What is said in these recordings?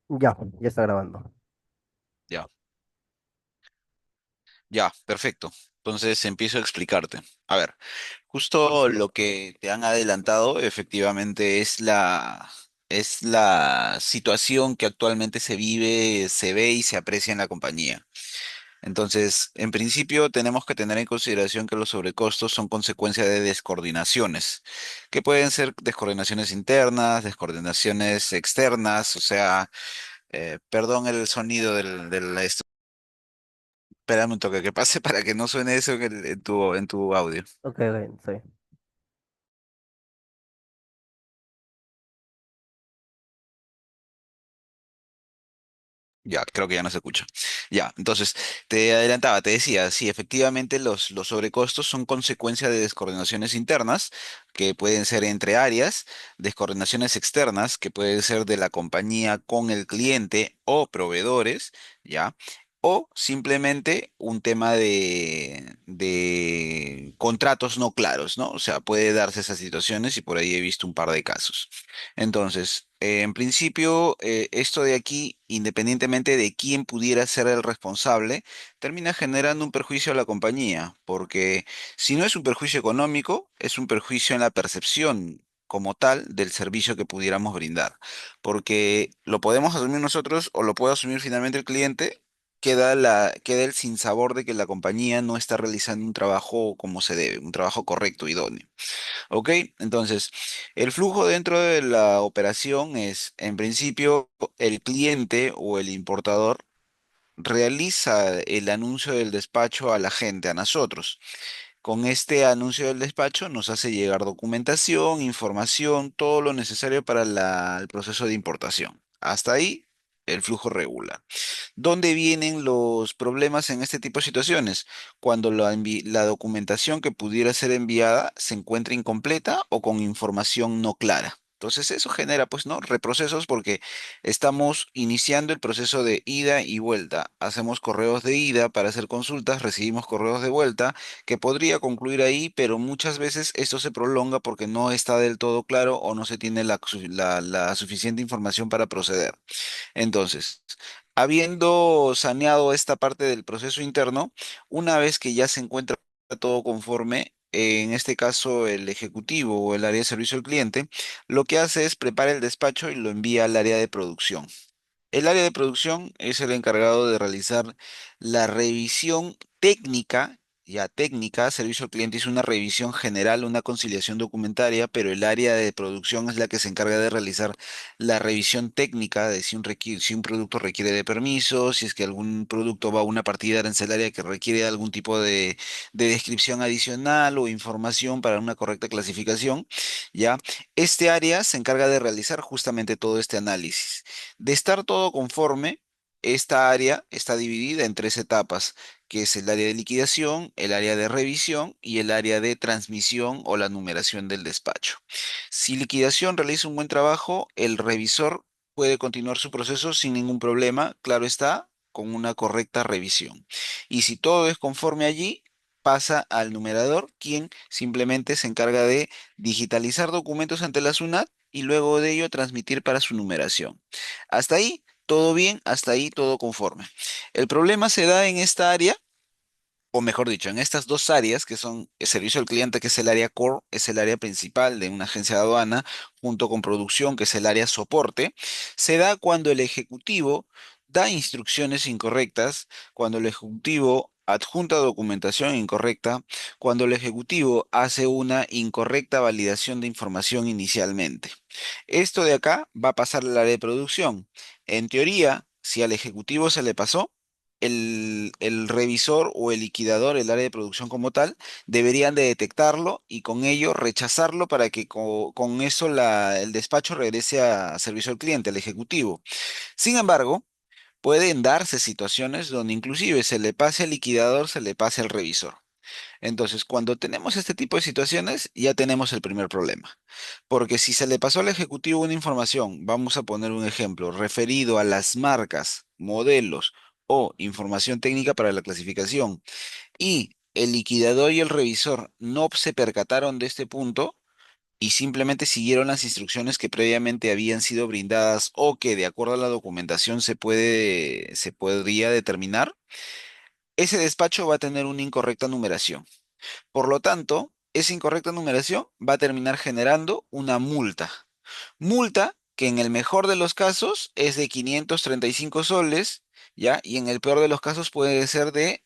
Ya, ya está grabando. Ya, ya, perfecto. Entonces empiezo a explicarte. A ver, justo lo que te han adelantado efectivamente es la situación que actualmente se vive, se ve y se aprecia en la compañía. Entonces, en principio tenemos que tener en consideración que los sobrecostos son consecuencia de descoordinaciones, que pueden ser descoordinaciones internas, descoordinaciones externas, o sea, perdón el sonido del espérame un toque que pase para que no suene eso en tu audio. Ok, ok, está bien. Ya, creo que ya no se escucha. Ya, entonces, te adelantaba, te decía, sí, efectivamente los sobrecostos son consecuencia de descoordinaciones internas, que pueden ser entre áreas, descoordinaciones externas, que pueden ser de la compañía con el cliente o proveedores, ¿ya? O simplemente un tema de contratos no claros, ¿no? O sea, puede darse esas situaciones y por ahí he visto un par de casos. Entonces, en principio, esto de aquí, independientemente de quién pudiera ser el responsable, termina generando un perjuicio a la compañía, porque si no es un perjuicio económico, es un perjuicio en la percepción como tal del servicio que pudiéramos brindar, porque lo podemos asumir nosotros o lo puede asumir finalmente el cliente. Queda el sinsabor de que la compañía no está realizando un trabajo como se debe, un trabajo correcto, idóneo. Ok, entonces, el flujo dentro de la operación es, en principio, el cliente o el importador realiza el anuncio del despacho a la gente, a nosotros. Con este anuncio del despacho nos hace llegar documentación, información, todo lo necesario para el proceso de importación. Hasta ahí, el flujo regular. ¿Dónde vienen los problemas en este tipo de situaciones? Cuando la documentación que pudiera ser enviada se encuentra incompleta o con información no clara. Entonces eso genera, pues, ¿no? Reprocesos porque estamos iniciando el proceso de ida y vuelta. Hacemos correos de ida para hacer consultas, recibimos correos de vuelta, que podría concluir ahí, pero muchas veces esto se prolonga porque no está del todo claro o no se tiene la suficiente información para proceder. Entonces, habiendo saneado esta parte del proceso interno, una vez que ya se encuentra todo conforme, en este caso el ejecutivo o el área de servicio al cliente, lo que hace es prepara el despacho y lo envía al área de producción. El área de producción es el encargado de realizar la revisión técnica, ya técnica, servicio al cliente hizo una revisión general, una conciliación documentaria, pero el área de producción es la que se encarga de realizar la revisión técnica de si un producto requiere de permiso, si es que algún producto va a una partida arancelaria que requiere algún tipo de descripción adicional o información para una correcta clasificación, ¿ya? Este área se encarga de realizar justamente todo este análisis. De estar todo conforme, esta área está dividida en tres etapas, que es el área de liquidación, el área de revisión y el área de transmisión o la numeración del despacho. Si liquidación realiza un buen trabajo, el revisor puede continuar su proceso sin ningún problema, claro está, con una correcta revisión. Y si todo es conforme allí, pasa al numerador, quien simplemente se encarga de digitalizar documentos ante la SUNAT y luego de ello transmitir para su numeración. Hasta ahí, todo bien, hasta ahí, todo conforme. El problema se da en esta área, o mejor dicho, en estas dos áreas, que son el servicio al cliente, que es el área core, es el área principal de una agencia de aduana, junto con producción, que es el área soporte, se da cuando el ejecutivo da instrucciones incorrectas, cuando el ejecutivo adjunta documentación incorrecta, cuando el ejecutivo hace una incorrecta validación de información inicialmente. Esto de acá va a pasar al área de producción. En teoría, si al ejecutivo se le pasó, el revisor o el liquidador, el área de producción como tal, deberían de detectarlo y con ello rechazarlo para que con eso el despacho regrese a servicio al cliente, al ejecutivo. Sin embargo, pueden darse situaciones donde inclusive se le pase al liquidador, se le pase al revisor. Entonces, cuando tenemos este tipo de situaciones, ya tenemos el primer problema. Porque si se le pasó al ejecutivo una información, vamos a poner un ejemplo, referido a las marcas, modelos o información técnica para la clasificación, y el liquidador y el revisor no se percataron de este punto, y simplemente siguieron las instrucciones que previamente habían sido brindadas o que de acuerdo a la documentación se podría determinar, ese despacho va a tener una incorrecta numeración. Por lo tanto, esa incorrecta numeración va a terminar generando una multa. Multa que en el mejor de los casos es de 535 soles, ¿ya? Y en el peor de los casos puede ser de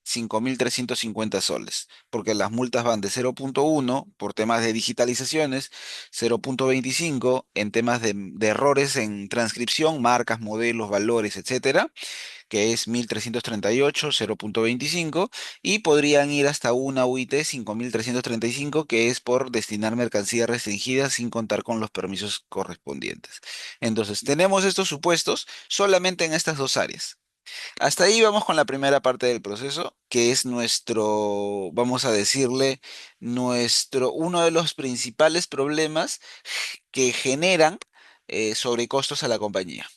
5.350 soles, porque las multas van de 0,1 por temas de digitalizaciones, 0,25 en temas de errores en transcripción, marcas, modelos, valores, etcétera, que es 1.338, 0,25, y podrían ir hasta una UIT 5.335, que es por destinar mercancía restringida sin contar con los permisos correspondientes. Entonces, tenemos estos supuestos solamente en estas dos áreas. Hasta ahí vamos con la primera parte del proceso, que es nuestro, vamos a decirle, uno de los principales problemas que generan sobrecostos a la compañía.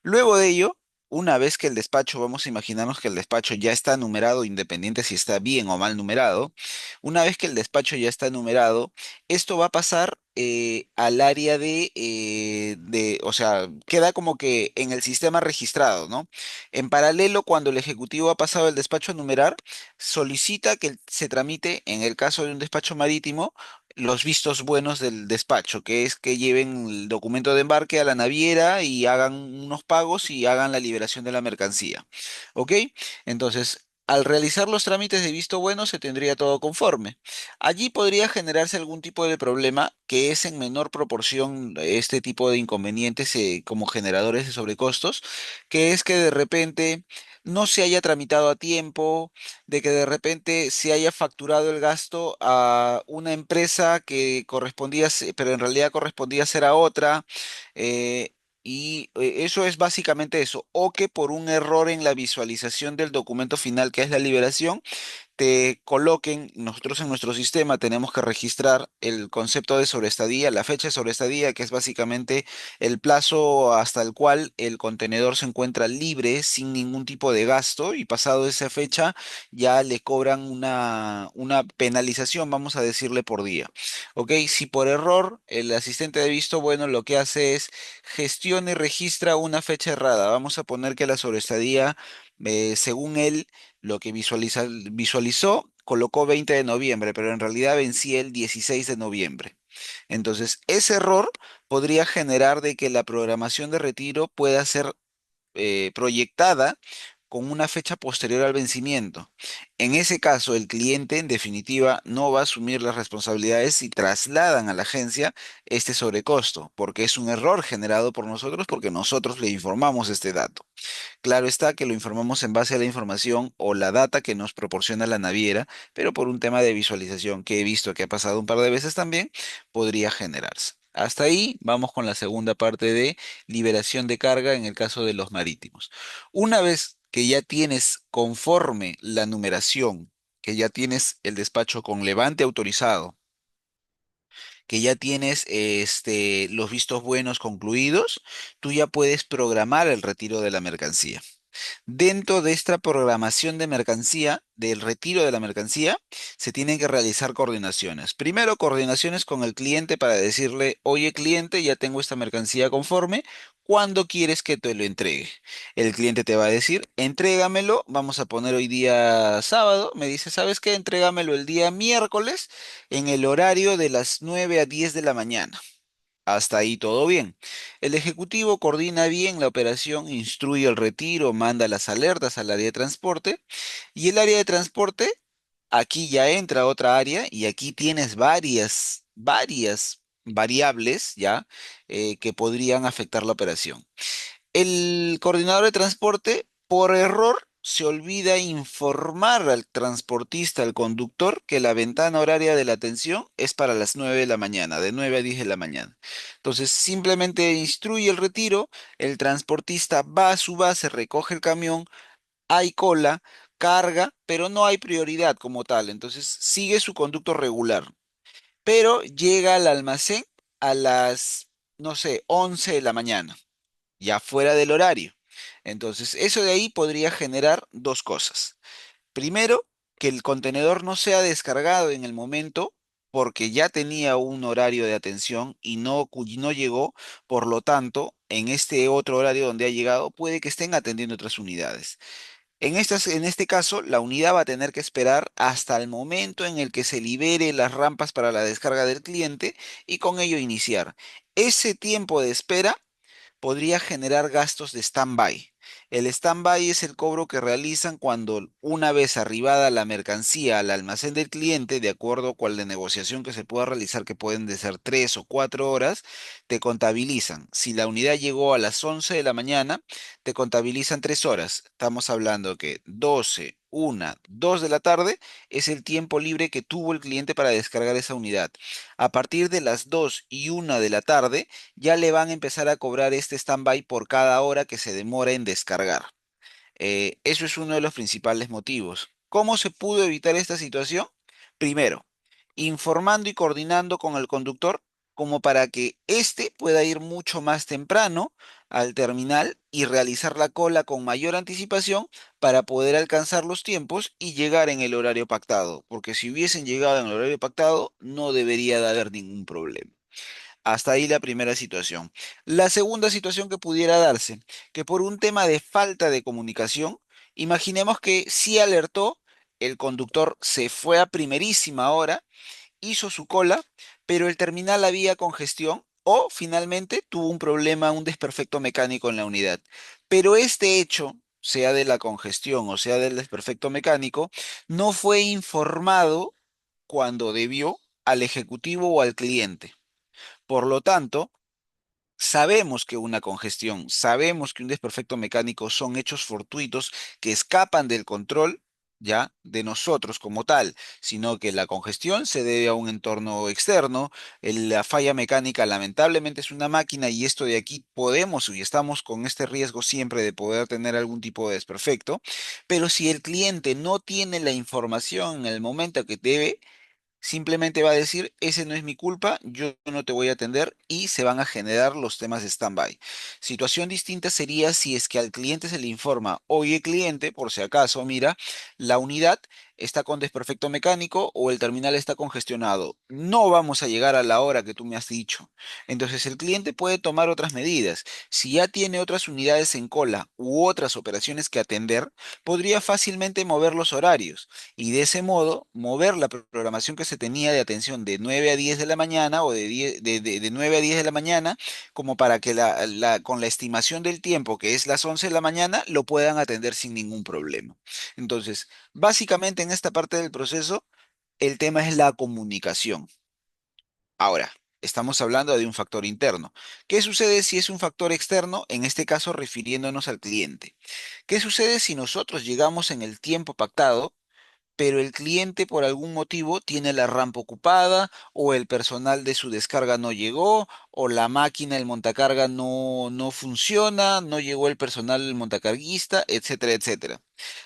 Luego de ello, una vez que el despacho, vamos a imaginarnos que el despacho ya está numerado, independiente si está bien o mal numerado, una vez que el despacho ya está numerado, esto va a pasar al área o sea, queda como que en el sistema registrado, ¿no? En paralelo, cuando el ejecutivo ha pasado el despacho a numerar, solicita que se tramite, en el caso de un despacho marítimo, los vistos buenos del despacho, que es que lleven el documento de embarque a la naviera y hagan unos pagos y hagan la liberación de la mercancía. ¿Ok? Entonces, al realizar los trámites de visto bueno, se tendría todo conforme. Allí podría generarse algún tipo de problema que es en menor proporción este tipo de inconvenientes como generadores de sobrecostos, que es que de repente no se haya tramitado a tiempo, de que de repente se haya facturado el gasto a una empresa que correspondía, pero en realidad correspondía ser a otra. Eso es básicamente eso, o que por un error en la visualización del documento final, que es la liberación, te coloquen, nosotros en nuestro sistema tenemos que registrar el concepto de sobreestadía, la fecha de sobreestadía, que es básicamente el plazo hasta el cual el contenedor se encuentra libre sin ningún tipo de gasto y pasado esa fecha ya le cobran una penalización, vamos a decirle por día. ¿Ok? Si por error el asistente de visto bueno lo que hace es gestiona y registra una fecha errada, vamos a poner que la sobreestadía, según él, lo que visualizó, colocó 20 de noviembre, pero en realidad vencía el 16 de noviembre. Entonces, ese error podría generar de que la programación de retiro pueda ser proyectada con una fecha posterior al vencimiento. En ese caso, el cliente, en definitiva, no va a asumir las responsabilidades si trasladan a la agencia este sobrecosto, porque es un error generado por nosotros, porque nosotros le informamos este dato. Claro está que lo informamos en base a la información o la data que nos proporciona la naviera, pero por un tema de visualización que he visto que ha pasado un par de veces también, podría generarse. Hasta ahí vamos con la segunda parte de liberación de carga en el caso de los marítimos. Una vez que ya tienes conforme la numeración, que ya tienes el despacho con levante autorizado, que ya tienes los vistos buenos concluidos, tú ya puedes programar el retiro de la mercancía. Dentro de esta programación de mercancía, del retiro de la mercancía, se tienen que realizar coordinaciones. Primero, coordinaciones con el cliente para decirle, oye cliente, ya tengo esta mercancía conforme, ¿cuándo quieres que te lo entregue? El cliente te va a decir, entrégamelo, vamos a poner hoy día sábado, me dice, ¿sabes qué? Entrégamelo el día miércoles en el horario de las 9 a 10 de la mañana. Hasta ahí todo bien. El ejecutivo coordina bien la operación, instruye el retiro, manda las alertas al área de transporte y el área de transporte, aquí ya entra otra área y aquí tienes varias variables ya que podrían afectar la operación. El coordinador de transporte, por error, se olvida informar al transportista, al conductor, que la ventana horaria de la atención es para las 9 de la mañana, de 9 a 10 de la mañana. Entonces, simplemente instruye el retiro, el transportista va a su base, recoge el camión, hay cola, carga, pero no hay prioridad como tal. Entonces, sigue su conducto regular, pero llega al almacén a las, no sé, 11 de la mañana ya fuera del horario. Entonces, eso de ahí podría generar dos cosas. Primero, que el contenedor no sea descargado en el momento, porque ya tenía un horario de atención y no llegó, por lo tanto, en este otro horario donde ha llegado, puede que estén atendiendo otras unidades. En este caso, la unidad va a tener que esperar hasta el momento en el que se libere las rampas para la descarga del cliente y con ello iniciar. Ese tiempo de espera podría generar gastos de stand-by. El stand-by es el cobro que realizan cuando una vez arribada la mercancía al almacén del cliente, de acuerdo con la negociación que se pueda realizar, que pueden de ser 3 o 4 horas, te contabilizan. Si la unidad llegó a las 11 de la mañana, te contabilizan 3 horas. Estamos hablando que 12, 2 de la tarde es el tiempo libre que tuvo el cliente para descargar esa unidad. A partir de las 2 y 1 de la tarde, ya le van a empezar a cobrar este stand-by por cada hora que se demora en descargar. Eso es uno de los principales motivos. ¿Cómo se pudo evitar esta situación? Primero, informando y coordinando con el conductor como para que éste pueda ir mucho más temprano al terminal y realizar la cola con mayor anticipación para poder alcanzar los tiempos y llegar en el horario pactado, porque si hubiesen llegado en el horario pactado no debería de haber ningún problema. Hasta ahí la primera situación. La segunda situación que pudiera darse, que por un tema de falta de comunicación, imaginemos que sí alertó, el conductor se fue a primerísima hora, hizo su cola, pero el terminal había congestión o finalmente tuvo un problema, un desperfecto mecánico en la unidad. Pero este hecho, sea de la congestión o sea del desperfecto mecánico, no fue informado cuando debió al ejecutivo o al cliente. Por lo tanto, sabemos que una congestión, sabemos que un desperfecto mecánico son hechos fortuitos que escapan del control, ya, de nosotros como tal, sino que la congestión se debe a un entorno externo. La falla mecánica lamentablemente es una máquina y esto de aquí podemos y estamos con este riesgo siempre de poder tener algún tipo de desperfecto, pero si el cliente no tiene la información en el momento que debe, simplemente va a decir, ese no es mi culpa, yo no te voy a atender y se van a generar los temas de stand-by. Situación distinta sería si es que al cliente se le informa, oye cliente, por si acaso, mira, la unidad está con desperfecto mecánico o el terminal está congestionado. No vamos a llegar a la hora que tú me has dicho. Entonces el cliente puede tomar otras medidas. Si ya tiene otras unidades en cola u otras operaciones que atender, podría fácilmente mover los horarios y de ese modo mover la programación que se tenía de atención de 9 a 10 de la mañana o de, 10 de 9 a 10 de la mañana, como para que con la estimación del tiempo, que es las 11 de la mañana, lo puedan atender sin ningún problema. Entonces, básicamente en esta parte del proceso, el tema es la comunicación. Ahora, estamos hablando de un factor interno. ¿Qué sucede si es un factor externo? En este caso, refiriéndonos al cliente. ¿Qué sucede si nosotros llegamos en el tiempo pactado, pero el cliente por algún motivo tiene la rampa ocupada o el personal de su descarga no llegó o la máquina, el montacarga no funciona, no llegó el personal del montacarguista, etcétera, etcétera?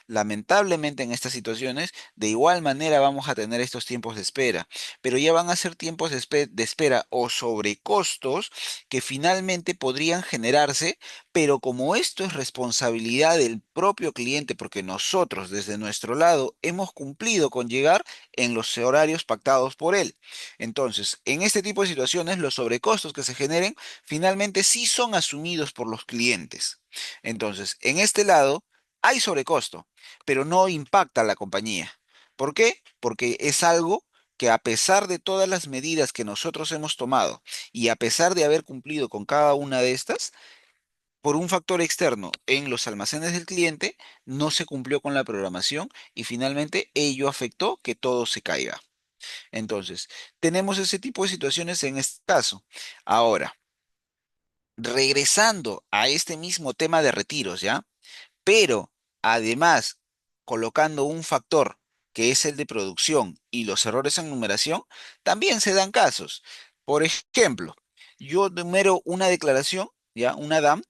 Lamentablemente en estas situaciones, de igual manera vamos a tener estos tiempos de espera, pero ya van a ser tiempos de espera o sobrecostos que finalmente podrían generarse, pero como esto es responsabilidad del propio cliente, porque nosotros desde nuestro lado hemos cumplido con llegar en los horarios pactados por él. Entonces, en este tipo de situaciones, los sobrecostos que se generen finalmente sí son asumidos por los clientes. Entonces, en este lado hay sobrecosto, pero no impacta a la compañía. ¿Por qué? Porque es algo que a pesar de todas las medidas que nosotros hemos tomado y a pesar de haber cumplido con cada una de estas, por un factor externo en los almacenes del cliente, no se cumplió con la programación y finalmente ello afectó que todo se caiga. Entonces, tenemos ese tipo de situaciones en este caso. Ahora, regresando a este mismo tema de retiros, ¿ya? Pero además, colocando un factor que es el de producción y los errores en numeración, también se dan casos. Por ejemplo, yo numero una declaración, ¿ya? Una DAM,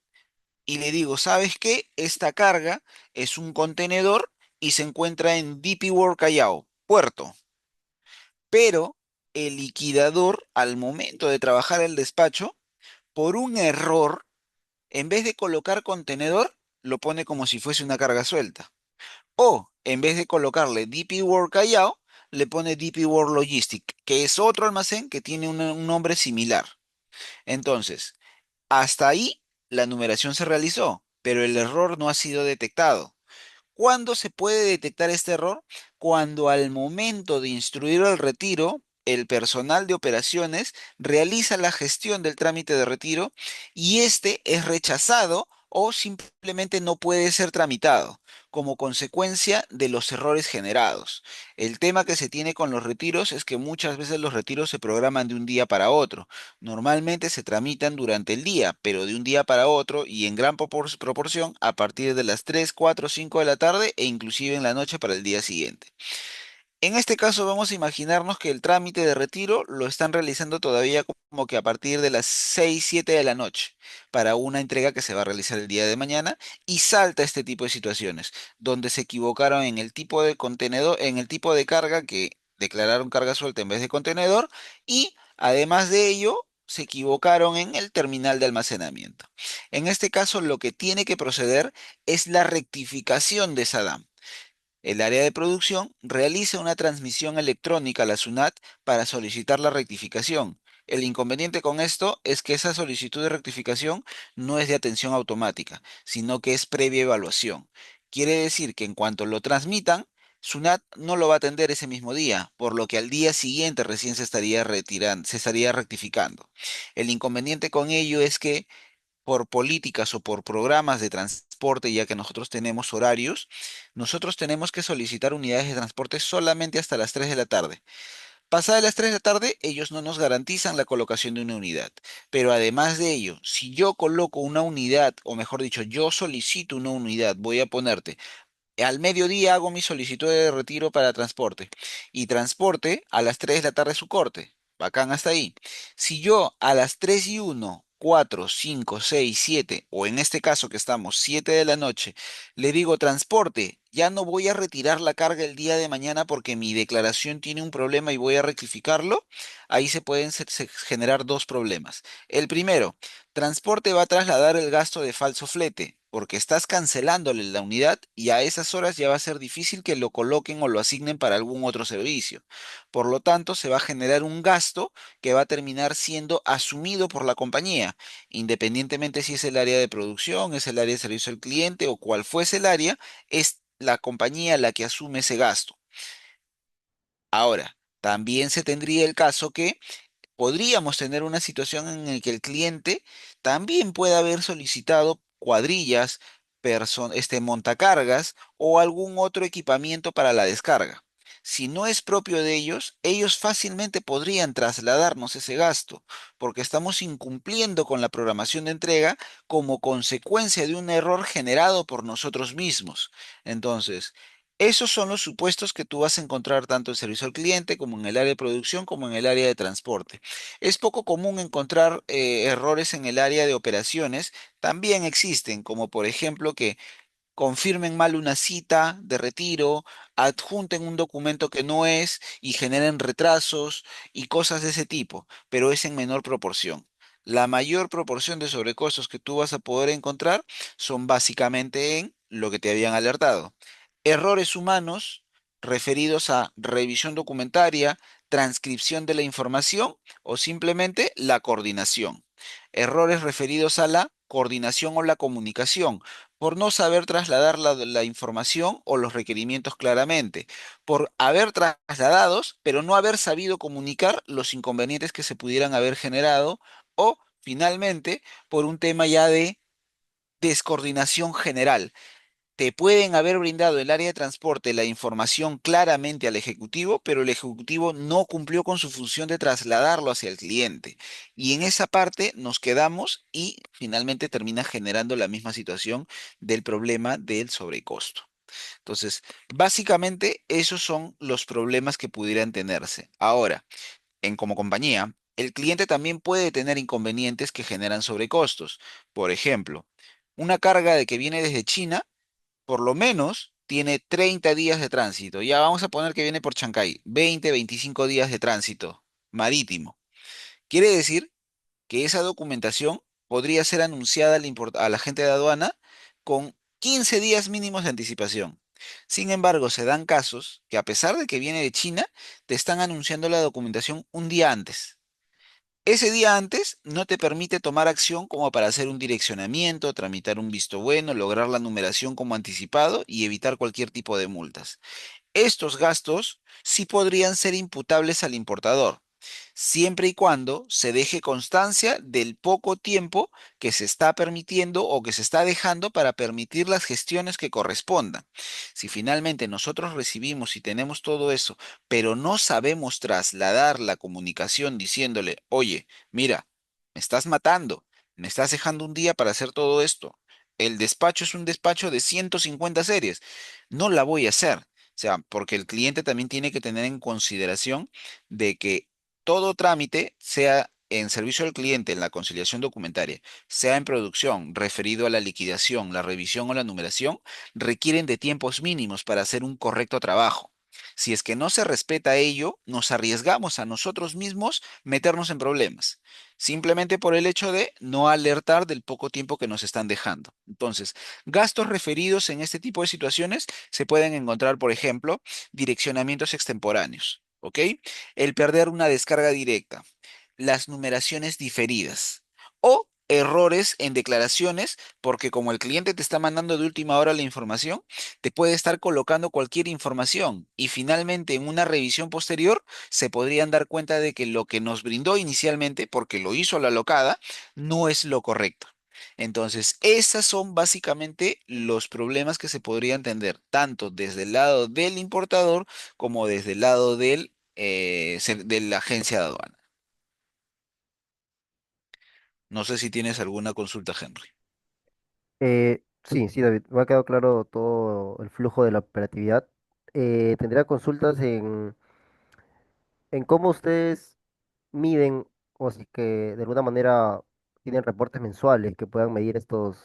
y le digo, ¿sabes qué? Esta carga es un contenedor y se encuentra en DP World Callao, puerto. Pero el liquidador, al momento de trabajar el despacho, por un error, en vez de colocar contenedor, lo pone como si fuese una carga suelta. O, en vez de colocarle DP World Callao, le pone DP World Logistic, que es otro almacén que tiene un nombre similar. Entonces, hasta ahí la numeración se realizó, pero el error no ha sido detectado. ¿Cuándo se puede detectar este error? Cuando al momento de instruir el retiro, el personal de operaciones realiza la gestión del trámite de retiro y este es rechazado o simplemente no puede ser tramitado como consecuencia de los errores generados. El tema que se tiene con los retiros es que muchas veces los retiros se programan de un día para otro. Normalmente se tramitan durante el día, pero de un día para otro y en gran proporción a partir de las 3, 4, 5 de la tarde e inclusive en la noche para el día siguiente. En este caso vamos a imaginarnos que el trámite de retiro lo están realizando todavía como que a partir de las 6, 7 de la noche para una entrega que se va a realizar el día de mañana y salta este tipo de situaciones donde se equivocaron en el tipo de contenedor, en el tipo de carga que declararon carga suelta en vez de contenedor y además de ello se equivocaron en el terminal de almacenamiento. En este caso lo que tiene que proceder es la rectificación de esa DAM. El área de producción realiza una transmisión electrónica a la SUNAT para solicitar la rectificación. El inconveniente con esto es que esa solicitud de rectificación no es de atención automática, sino que es previa evaluación. Quiere decir que en cuanto lo transmitan, SUNAT no lo va a atender ese mismo día, por lo que al día siguiente recién se estaría retirando, se estaría rectificando. El inconveniente con ello es que por políticas o por programas de transporte, ya que nosotros tenemos horarios, nosotros tenemos que solicitar unidades de transporte solamente hasta las 3 de la tarde. Pasadas las 3 de la tarde, ellos no nos garantizan la colocación de una unidad. Pero además de ello, si yo coloco una unidad, o mejor dicho, yo solicito una unidad, voy a ponerte al mediodía hago mi solicitud de retiro para transporte y transporte a las 3 de la tarde su corte. Bacán hasta ahí. Si yo a las 3 y 1, 4, 5, 6, 7 o en este caso que estamos 7 de la noche, le digo transporte, ya no voy a retirar la carga el día de mañana porque mi declaración tiene un problema y voy a rectificarlo, ahí se pueden generar dos problemas. El primero, transporte va a trasladar el gasto de falso flete, porque estás cancelándole la unidad y a esas horas ya va a ser difícil que lo coloquen o lo asignen para algún otro servicio. Por lo tanto, se va a generar un gasto que va a terminar siendo asumido por la compañía, independientemente si es el área de producción, es el área de servicio al cliente o cual fuese el área, es la compañía la que asume ese gasto. Ahora, también se tendría el caso que podríamos tener una situación en la que el cliente también pueda haber solicitado cuadrillas, montacargas o algún otro equipamiento para la descarga. Si no es propio de ellos, ellos fácilmente podrían trasladarnos ese gasto, porque estamos incumpliendo con la programación de entrega como consecuencia de un error generado por nosotros mismos. Entonces, esos son los supuestos que tú vas a encontrar tanto en servicio al cliente como en el área de producción como en el área de transporte. Es poco común encontrar errores en el área de operaciones. También existen, como por ejemplo que confirmen mal una cita de retiro, adjunten un documento que no es y generen retrasos y cosas de ese tipo, pero es en menor proporción. La mayor proporción de sobrecostos que tú vas a poder encontrar son básicamente en lo que te habían alertado. Errores humanos referidos a revisión documentaria, transcripción de la información o simplemente la coordinación. Errores referidos a la coordinación o la comunicación por no saber trasladar la información o los requerimientos claramente, por haber trasladados, pero no haber sabido comunicar los inconvenientes que se pudieran haber generado, o finalmente por un tema ya de descoordinación general. Te pueden haber brindado el área de transporte la información claramente al ejecutivo, pero el ejecutivo no cumplió con su función de trasladarlo hacia el cliente. Y en esa parte nos quedamos y finalmente termina generando la misma situación del problema del sobrecosto. Entonces, básicamente esos son los problemas que pudieran tenerse. Ahora, como compañía, el cliente también puede tener inconvenientes que generan sobrecostos. Por ejemplo, una carga de que viene desde China por lo menos tiene 30 días de tránsito. Ya vamos a poner que viene por Chancay, 20, 25 días de tránsito marítimo. Quiere decir que esa documentación podría ser anunciada a la gente de aduana con 15 días mínimos de anticipación. Sin embargo, se dan casos que a pesar de que viene de China, te están anunciando la documentación un día antes. Ese día antes no te permite tomar acción como para hacer un direccionamiento, tramitar un visto bueno, lograr la numeración como anticipado y evitar cualquier tipo de multas. Estos gastos sí podrían ser imputables al importador, siempre y cuando se deje constancia del poco tiempo que se está permitiendo o que se está dejando para permitir las gestiones que correspondan. Si finalmente nosotros recibimos y tenemos todo eso, pero no sabemos trasladar la comunicación diciéndole, oye, mira, me estás matando, me estás dejando un día para hacer todo esto. El despacho es un despacho de 150 series. No la voy a hacer. O sea, porque el cliente también tiene que tener en consideración de que todo trámite, sea en servicio al cliente, en la conciliación documentaria, sea en producción, referido a la liquidación, la revisión o la numeración, requieren de tiempos mínimos para hacer un correcto trabajo. Si es que no se respeta ello, nos arriesgamos a nosotros mismos meternos en problemas, simplemente por el hecho de no alertar del poco tiempo que nos están dejando. Entonces, gastos referidos en este tipo de situaciones se pueden encontrar, por ejemplo, direccionamientos extemporáneos, ¿ok? El perder una descarga directa, las numeraciones diferidas o errores en declaraciones, porque como el cliente te está mandando de última hora la información, te puede estar colocando cualquier información y finalmente en una revisión posterior se podrían dar cuenta de que lo que nos brindó inicialmente, porque lo hizo la locada, no es lo correcto. Entonces, esas son básicamente los problemas que se podrían tener tanto desde el lado del importador como desde el lado de la agencia de aduana. No sé si tienes alguna consulta, Henry. Sí, sí, David, me ha quedado claro todo el flujo de la operatividad. Tendría consultas en cómo ustedes miden o si que de alguna manera tienen reportes mensuales que puedan medir estos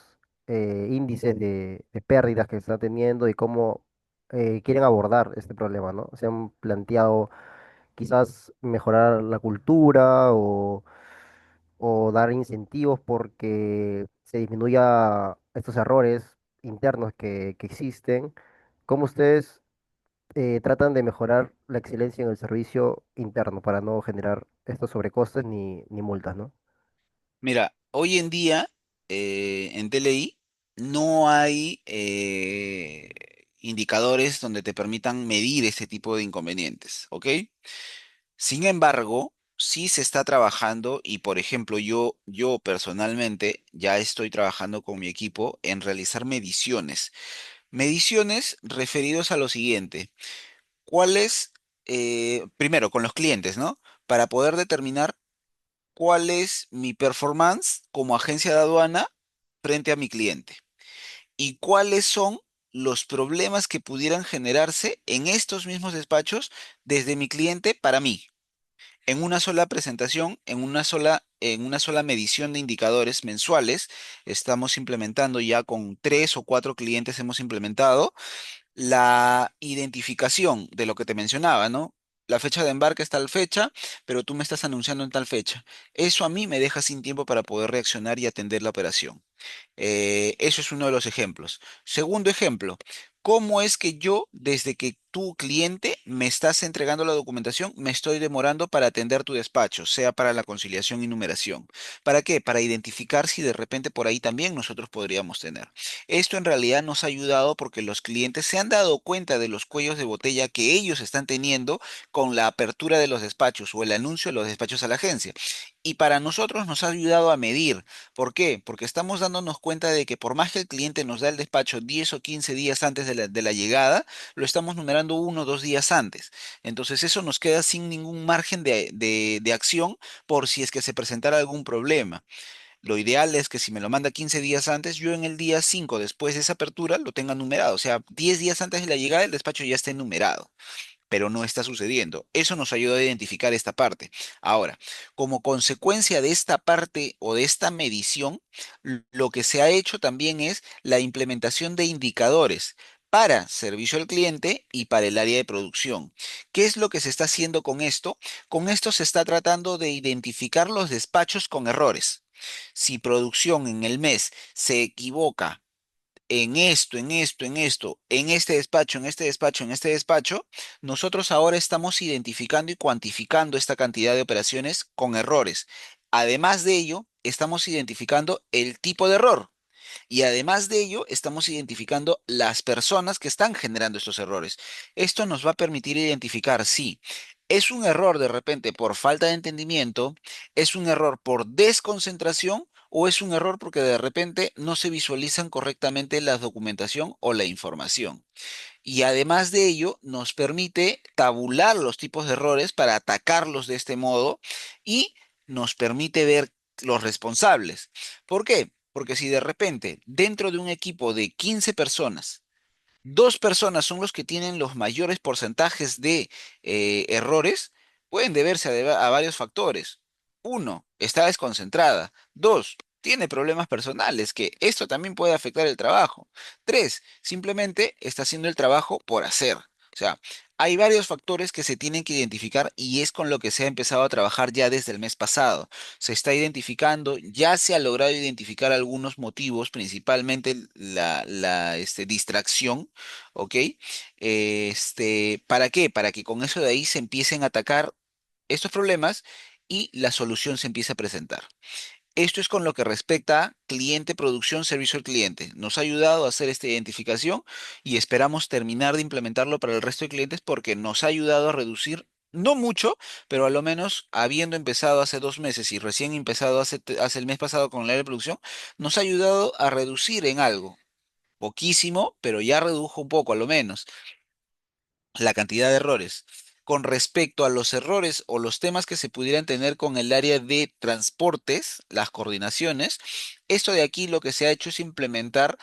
índices de pérdidas que se están teniendo y cómo quieren abordar este problema, ¿no? Se han planteado quizás mejorar la cultura o dar incentivos porque se disminuya estos errores internos que existen. ¿Cómo ustedes tratan de mejorar la excelencia en el servicio interno para no generar estos sobrecostes ni multas, ¿no? Mira, hoy en día en TLI no hay indicadores donde te permitan medir este tipo de inconvenientes, ¿ok? Sin embargo, sí se está trabajando y, por ejemplo, yo personalmente ya estoy trabajando con mi equipo en realizar mediciones. Mediciones referidos a lo siguiente. ¿Cuáles, primero, con los clientes, ¿no? Para poder determinar cuál es mi performance como agencia de aduana frente a mi cliente y cuáles son los problemas que pudieran generarse en estos mismos despachos desde mi cliente para mí. En una sola presentación, en una sola medición de indicadores mensuales, estamos implementando ya con 3 o 4 clientes hemos implementado la identificación de lo que te mencionaba, ¿no? La fecha de embarque es tal fecha, pero tú me estás anunciando en tal fecha. Eso a mí me deja sin tiempo para poder reaccionar y atender la operación. Eso es uno de los ejemplos. Segundo ejemplo, ¿cómo es que yo, desde que tu cliente me estás entregando la documentación, me estoy demorando para atender tu despacho, sea para la conciliación y numeración? ¿Para qué? Para identificar si de repente por ahí también nosotros podríamos tener. Esto en realidad nos ha ayudado porque los clientes se han dado cuenta de los cuellos de botella que ellos están teniendo con la apertura de los despachos o el anuncio de los despachos a la agencia. Y para nosotros nos ha ayudado a medir. ¿Por qué? Porque estamos dándonos cuenta de que por más que el cliente nos da el despacho 10 o 15 días antes de la llegada, lo estamos numerando 1 o 2 días antes. Entonces eso nos queda sin ningún margen de acción por si es que se presentara algún problema. Lo ideal es que si me lo manda 15 días antes, yo en el día 5 después de esa apertura lo tenga numerado. O sea, 10 días antes de la llegada el despacho ya esté numerado, pero no está sucediendo. Eso nos ayuda a identificar esta parte. Ahora, como consecuencia de esta parte o de esta medición, lo que se ha hecho también es la implementación de indicadores para servicio al cliente y para el área de producción. ¿Qué es lo que se está haciendo con esto? Con esto se está tratando de identificar los despachos con errores. Si producción en el mes se equivoca en esto, en esto, en esto, en este despacho, en este despacho, en este despacho, nosotros ahora estamos identificando y cuantificando esta cantidad de operaciones con errores. Además de ello, estamos identificando el tipo de error. Y además de ello, estamos identificando las personas que están generando estos errores. Esto nos va a permitir identificar si es un error de repente por falta de entendimiento, es un error por desconcentración o es un error porque de repente no se visualizan correctamente la documentación o la información. Y además de ello, nos permite tabular los tipos de errores para atacarlos de este modo y nos permite ver los responsables. ¿Por qué? Porque si de repente dentro de un equipo de 15 personas, dos personas son los que tienen los mayores porcentajes de errores, pueden deberse a varios factores. Uno, está desconcentrada. Dos, tiene problemas personales, que esto también puede afectar el trabajo. Tres, simplemente está haciendo el trabajo por hacer. O sea, hay varios factores que se tienen que identificar y es con lo que se ha empezado a trabajar ya desde el mes pasado. Se está identificando, ya se ha logrado identificar algunos motivos, principalmente la distracción. ¿Ok? ¿Para qué? Para que con eso de ahí se empiecen a atacar estos problemas y la solución se empiece a presentar. Esto es con lo que respecta a cliente, producción, servicio al cliente. Nos ha ayudado a hacer esta identificación y esperamos terminar de implementarlo para el resto de clientes porque nos ha ayudado a reducir, no mucho, pero a lo menos habiendo empezado hace 2 meses y recién empezado hace el mes pasado con la área de producción, nos ha ayudado a reducir en algo. Poquísimo, pero ya redujo un poco, a lo menos la cantidad de errores. Con respecto a los errores o los temas que se pudieran tener con el área de transportes, las coordinaciones, esto de aquí lo que se ha hecho es implementar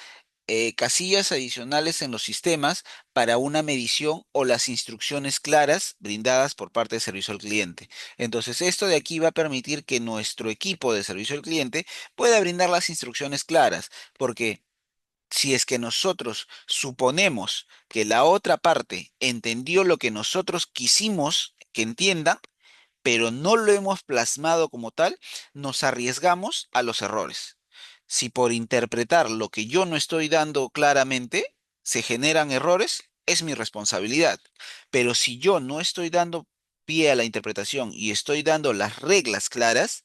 casillas adicionales en los sistemas para una medición o las instrucciones claras brindadas por parte de servicio al cliente. Entonces, esto de aquí va a permitir que nuestro equipo de servicio al cliente pueda brindar las instrucciones claras, porque si es que nosotros suponemos que la otra parte entendió lo que nosotros quisimos que entienda, pero no lo hemos plasmado como tal, nos arriesgamos a los errores. Si por interpretar lo que yo no estoy dando claramente se generan errores, es mi responsabilidad. Pero si yo no estoy dando pie a la interpretación y estoy dando las reglas claras,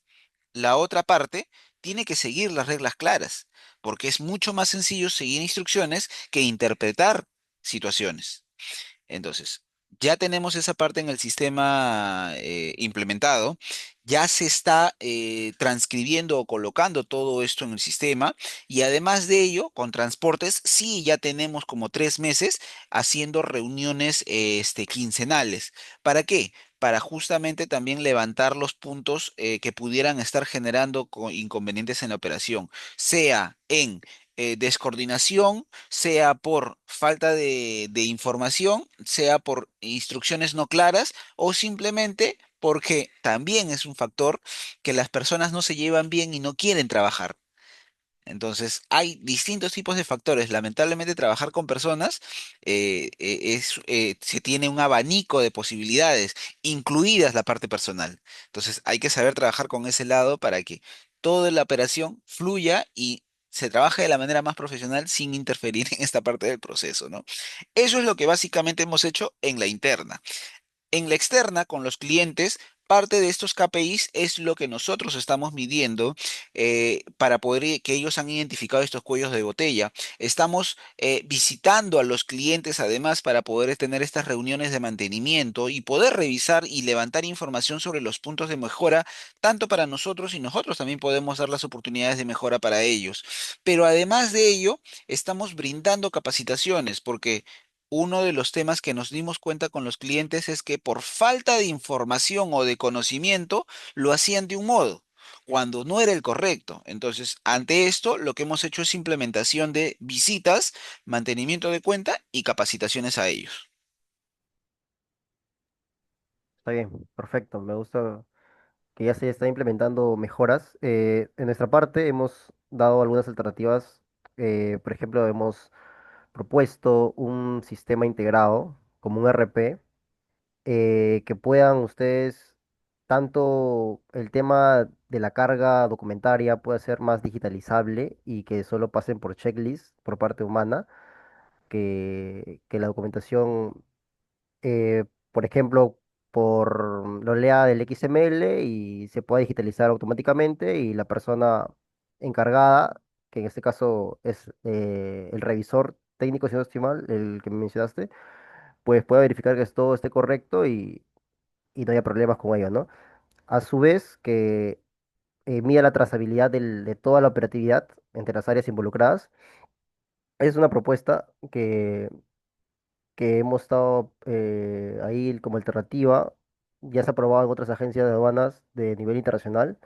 la otra parte tiene que seguir las reglas claras, porque es mucho más sencillo seguir instrucciones que interpretar situaciones. Entonces, ya tenemos esa parte en el sistema implementado, ya se está transcribiendo o colocando todo esto en el sistema y además de ello, con transportes, sí, ya tenemos como 3 meses haciendo reuniones quincenales. ¿Para qué? Para justamente también levantar los puntos que pudieran estar generando inconvenientes en la operación, sea en descoordinación, sea por falta de información, sea por instrucciones no claras o simplemente porque también es un factor que las personas no se llevan bien y no quieren trabajar. Entonces, hay distintos tipos de factores. Lamentablemente, trabajar con personas se tiene un abanico de posibilidades, incluidas la parte personal. Entonces, hay que saber trabajar con ese lado para que toda la operación fluya y se trabaje de la manera más profesional sin interferir en esta parte del proceso, ¿no? Eso es lo que básicamente hemos hecho en la interna. En la externa, con los clientes, parte de estos KPIs es lo que nosotros estamos midiendo para poder que ellos han identificado estos cuellos de botella. Estamos visitando a los clientes además para poder tener estas reuniones de mantenimiento y poder revisar y levantar información sobre los puntos de mejora, tanto para nosotros y nosotros también podemos dar las oportunidades de mejora para ellos. Pero además de ello, estamos brindando capacitaciones porque uno de los temas que nos dimos cuenta con los clientes es que por falta de información o de conocimiento lo hacían de un modo, cuando no era el correcto. Entonces, ante esto, lo que hemos hecho es implementación de visitas, mantenimiento de cuenta y capacitaciones a ellos. Está bien, perfecto. Me gusta que ya se está implementando mejoras. En nuestra parte hemos dado algunas alternativas. Por ejemplo, hemos propuesto un sistema integrado como un RP que puedan ustedes tanto el tema de la carga documentaria pueda ser más digitalizable y que solo pasen por checklist por parte humana, que la documentación, por ejemplo, lo lea del XML y se pueda digitalizar automáticamente y la persona encargada, que en este caso es el revisor técnico, si no estoy mal, el que me mencionaste, pues pueda verificar que todo esté correcto y no haya problemas con ello, ¿no? A su vez, que mida la trazabilidad de toda la operatividad entre las áreas involucradas. Es una propuesta que hemos estado ahí como alternativa. Ya se ha aprobado en otras agencias de aduanas de nivel internacional.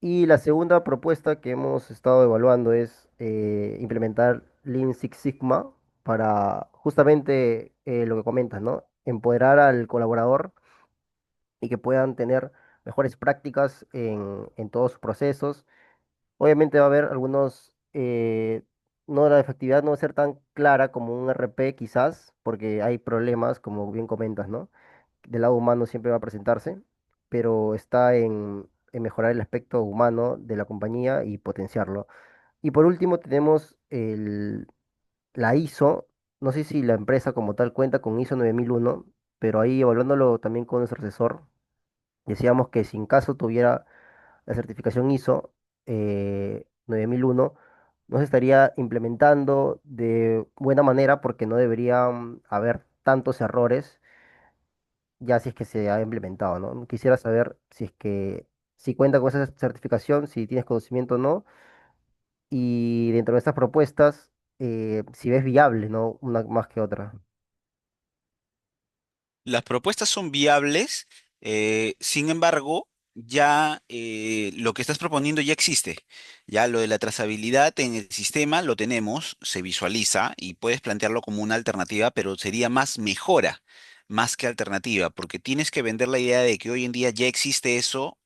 Y la segunda propuesta que hemos estado evaluando es implementar Lean Six Sigma para justamente lo que comentas, ¿no? Empoderar al colaborador y que puedan tener mejores prácticas en todos sus procesos. Obviamente va a haber algunos, no, la efectividad no va a ser tan clara como un RP quizás, porque hay problemas, como bien comentas, ¿no? Del lado humano siempre va a presentarse, pero está en mejorar el aspecto humano de la compañía y potenciarlo. Y por último tenemos la ISO, no sé si la empresa como tal cuenta con ISO 9001, pero ahí evaluándolo también con nuestro asesor, decíamos que si en caso tuviera la certificación ISO 9001 no se estaría implementando de buena manera porque no deberían haber tantos errores ya si es que se ha implementado, ¿no? Quisiera saber si es que si cuenta con esa certificación, si tienes conocimiento o no, y dentro de estas propuestas, si ves viable, ¿no? Una más que otra. Las propuestas son viables, sin embargo, ya lo que estás proponiendo ya existe. Ya lo de la trazabilidad en el sistema lo tenemos, se visualiza y puedes plantearlo como una alternativa, pero sería más mejora, más que alternativa, porque tienes que vender la idea de que hoy en día ya existe eso.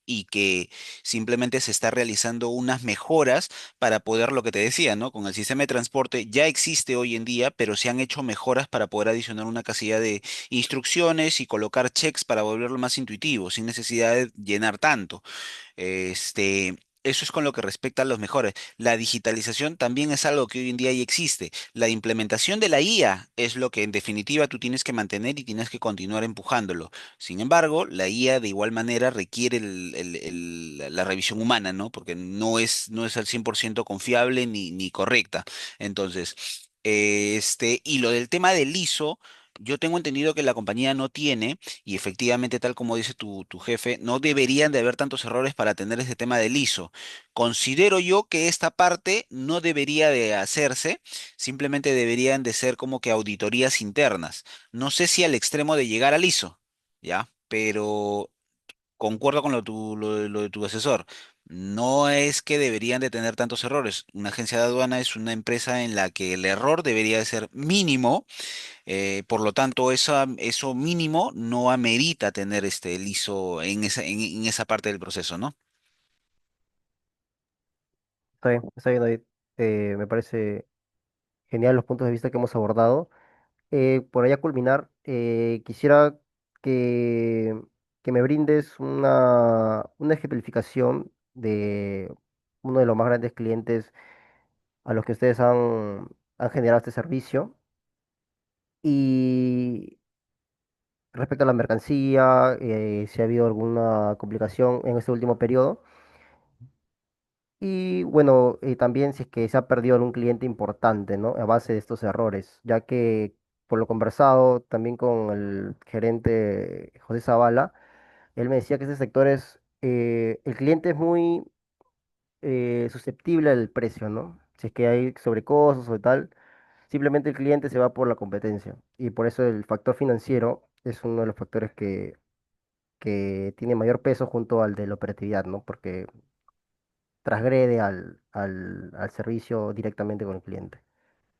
Y que simplemente se está realizando unas mejoras para poder, lo que te decía, ¿no? Con el sistema de transporte ya existe hoy en día, pero se han hecho mejoras para poder adicionar una casilla de instrucciones y colocar checks para volverlo más intuitivo, sin necesidad de llenar tanto. Eso es con lo que respecta a los mejores. La digitalización también es algo que hoy en día ya existe. La implementación de la IA es lo que en definitiva tú tienes que mantener y tienes que continuar empujándolo. Sin embargo, la IA de igual manera requiere la revisión humana, ¿no? Porque no es al 100% confiable ni correcta. Entonces, y lo del tema del ISO, yo tengo entendido que la compañía no tiene. Y efectivamente, tal como dice tu jefe, no deberían de haber tantos errores para tener ese tema del ISO. Considero yo que esta parte no debería de hacerse, simplemente deberían de ser como que auditorías internas. No sé si al extremo de llegar al ISO, ¿ya? Pero concuerdo con lo de tu asesor. No es que deberían de tener tantos errores. Una agencia de aduana es una empresa en la que el error debería de ser mínimo, por lo tanto, eso mínimo no amerita tener el ISO en esa parte del proceso, ¿no? Está bien, David. Me parece genial los puntos de vista que hemos abordado. Por allá culminar, quisiera que, que me brindes una ejemplificación de uno de los más grandes clientes a los que ustedes han generado este servicio. Y respecto a la mercancía, si ha habido alguna complicación en este último periodo. Y bueno, también si es que se ha perdido algún cliente importante, ¿no? A base de estos errores, ya que por lo conversado también con el gerente José Zavala, él me decía que ese sector el cliente es muy susceptible al precio, ¿no? Si es que hay sobrecostos o tal, simplemente el cliente se va por la competencia. Y por eso el factor financiero es uno de los factores que tiene mayor peso junto al de la operatividad, ¿no? Porque transgrede al servicio directamente con el cliente.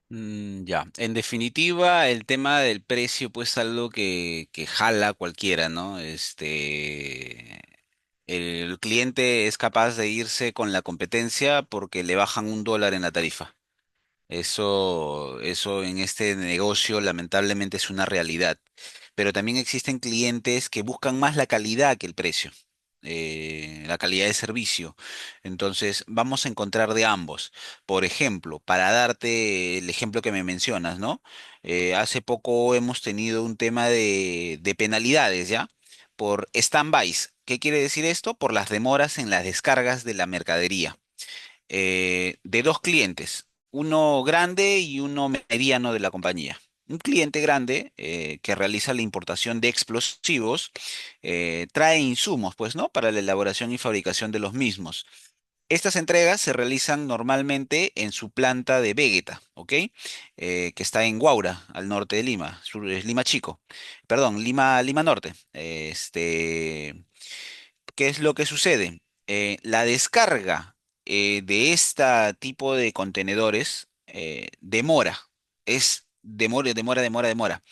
Ya, en definitiva, el tema del precio, pues algo que jala a cualquiera, ¿no? El cliente es capaz de irse con la competencia porque le bajan $1 en la tarifa. Eso en este negocio lamentablemente es una realidad. Pero también existen clientes que buscan más la calidad que el precio. la calidad de servicio. Entonces, vamos a encontrar de ambos. Por ejemplo, para darte el ejemplo que me mencionas, ¿no? Hace poco hemos tenido un tema de penalidades, ¿ya? Por stand-bys. ¿Qué quiere decir esto? Por las demoras en las descargas de la mercadería de dos clientes, uno grande y uno mediano de la compañía. Un cliente grande que realiza la importación de explosivos trae insumos, pues, ¿no? Para la elaboración y fabricación de los mismos. Estas entregas se realizan normalmente en su planta de Vegeta, ¿ok? Que está en Guaura, al norte de Lima, es Lima Chico, perdón, Lima Norte. ¿Qué es lo que sucede? La descarga de este tipo de contenedores demora. Demora.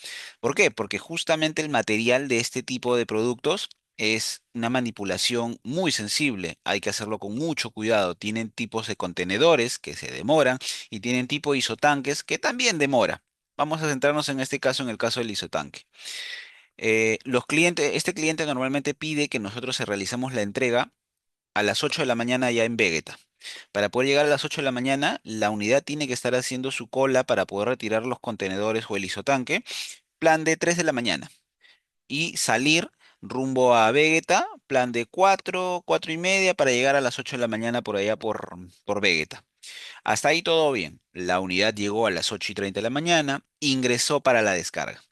¿Por qué? Porque justamente el material de este tipo de productos es una manipulación muy sensible. Hay que hacerlo con mucho cuidado. Tienen tipos de contenedores que se demoran y tienen tipo de isotanques que también demora. Vamos a centrarnos en este caso, en el caso del isotanque. Este cliente normalmente pide que nosotros se realicemos la entrega a las 8 de la mañana ya en Vegeta. Para poder llegar a las 8 de la mañana, la unidad tiene que estar haciendo su cola para poder retirar los contenedores o el isotanque, plan de 3 de la mañana, y salir rumbo a Vegeta, plan de 4 y media para llegar a las 8 de la mañana por allá por Vegeta. Hasta ahí todo bien. La unidad llegó a las 8:30 de la mañana, ingresó para la descarga.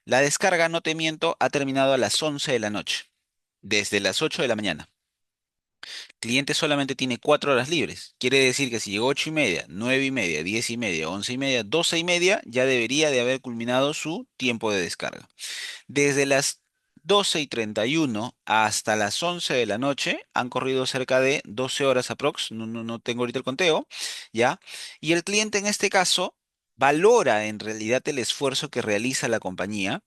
La descarga, no te miento, ha terminado a las 11 de la noche, desde las 8 de la mañana. Cliente solamente tiene 4 horas libres. Quiere decir que si llegó 8:30, 9:30, 10:30, 11:30, 12:30, ya debería de haber culminado su tiempo de descarga. Desde las 12:31 hasta las 11 de la noche han corrido cerca de 12 horas aprox, no tengo ahorita el conteo, ¿ya? Y el cliente en este caso valora en realidad el esfuerzo que realiza la compañía,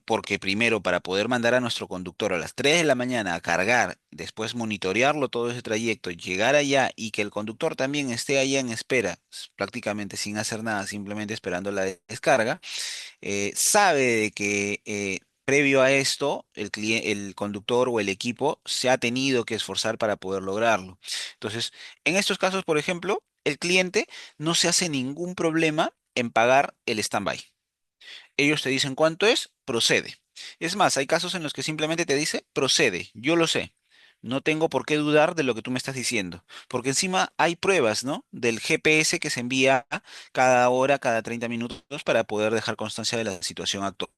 porque primero para poder mandar a nuestro conductor a las 3 de la mañana a cargar, después monitorearlo todo ese trayecto, llegar allá y que el conductor también esté allá en espera, prácticamente sin hacer nada, simplemente esperando la descarga, sabe de que previo a esto el conductor o el equipo se ha tenido que esforzar para poder lograrlo. Entonces, en estos casos, por ejemplo, el cliente no se hace ningún problema en pagar el stand-by. Ellos te dicen cuánto es, procede. Es más, hay casos en los que simplemente te dice, procede, yo lo sé. No tengo por qué dudar de lo que tú me estás diciendo, porque encima hay pruebas, ¿no? Del GPS que se envía cada hora, cada 30 minutos para poder dejar constancia de la situación actual.